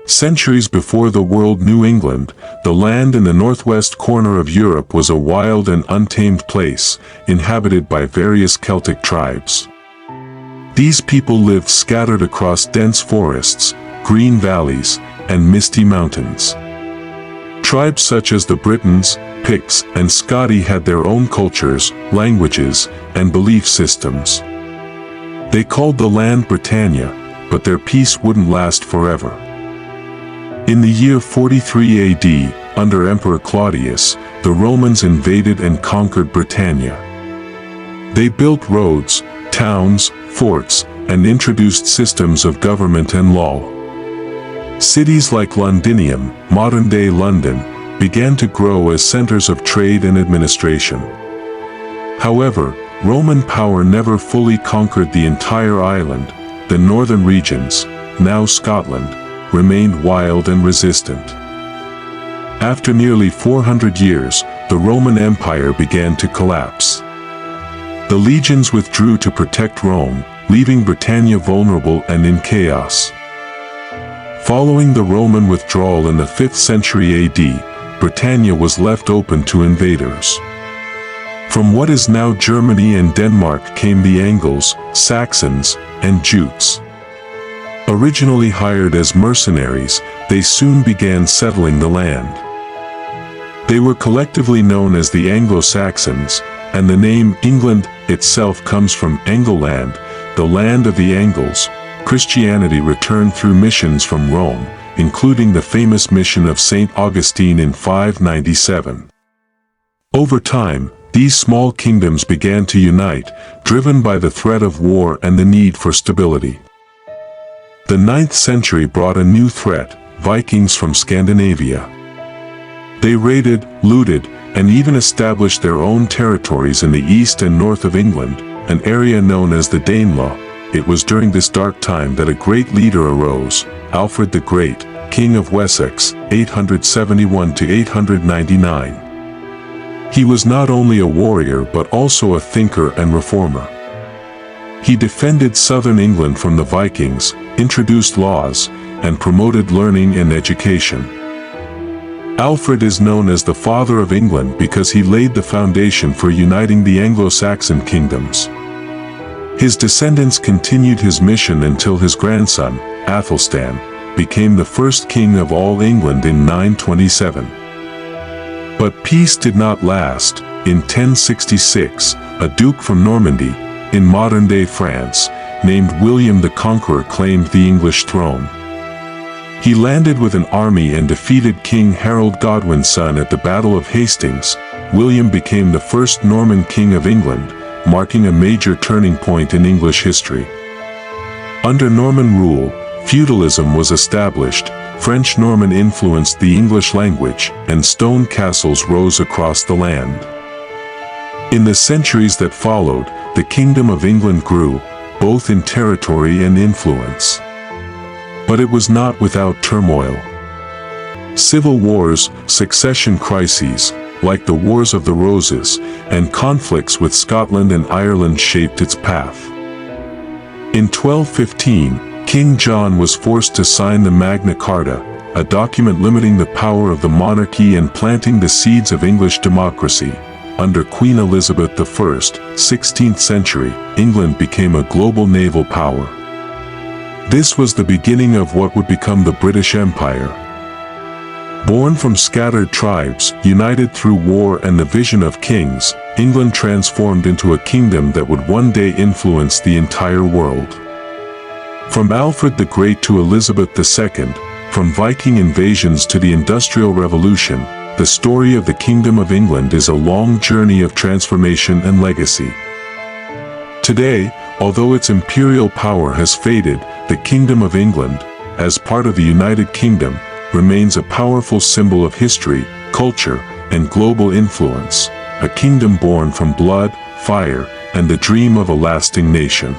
Centuries before the world knew England, the land in the northwest corner of Europe was a wild and untamed place, inhabited by various Celtic tribes. These people lived scattered across dense forests, green valleys, and misty mountains. Tribes such as the Britons, Picts, and Scotti had their own cultures, languages, and belief systems. They called the land Britannia, but their peace wouldn't last forever. In the year 43 AD, under Emperor Claudius, the Romans invaded and conquered Britannia. They built roads, towns, forts, and introduced systems of government and law. Cities like Londinium, modern-day London, began to grow as centers of trade and administration. However, Roman power never fully conquered the entire island. The northern regions, now Scotland, remained wild and resistant. After nearly 400 years, the Roman Empire began to collapse. The legions withdrew to protect Rome, leaving Britannia vulnerable and in chaos. Following the Roman withdrawal in the 5th century AD, Britannia was left open to invaders. From what is now Germany and Denmark came the Angles, Saxons, and Jutes. Originally hired as mercenaries, they soon began settling the land. They were collectively known as the Anglo-Saxons, and the name England itself comes from Angleland, the land of the Angles. Christianity returned through missions from Rome, including the famous mission of St. Augustine in 597. Over time, these small kingdoms began to unite, driven by the threat of war and the need for stability. The 9th century brought a new threat: Vikings from Scandinavia. They raided, looted, and even established their own territories in the east and north of England, an area known as the Danelaw. It was during this dark time that a great leader arose, Alfred the Great, King of Wessex, 871 to 899. He was not only a warrior but also a thinker and reformer. He defended southern England from the Vikings, introduced laws, and promoted learning and education. Alfred is known as the Father of England because he laid the foundation for uniting the Anglo-Saxon kingdoms. His descendants continued his mission until his grandson, Æthelstan, became the first king of all England in 927. But peace did not last. In 1066, a duke from Normandy, in modern-day France, named William the Conqueror claimed the English throne. He landed with an army and defeated King Harold Godwin's son at the Battle of Hastings. William became the first Norman king of England, marking a major turning point in English history. Under Norman rule, feudalism was established, French Norman influenced the English language, and stone castles rose across the land. In the centuries that followed, the Kingdom of England grew, both in territory and influence. But it was not without turmoil. Civil wars, succession crises, like the Wars of the Roses, and conflicts with Scotland and Ireland shaped its path. In 1215, King John was forced to sign the Magna Carta, a document limiting the power of the monarchy and planting the seeds of English democracy. Under Queen Elizabeth I, 16th century, England became a global naval power. This was the beginning of what would become the British Empire. Born from scattered tribes, united through war and the vision of kings, England transformed into a kingdom that would one day influence the entire world. From Alfred the Great to Elizabeth II, from Viking invasions to the Industrial Revolution, the story of the Kingdom of England is a long journey of transformation and legacy. Today, although its imperial power has faded, the Kingdom of England, as part of the United Kingdom, remains a powerful symbol of history, culture, and global influence, a kingdom born from blood, fire, and the dream of a lasting nation.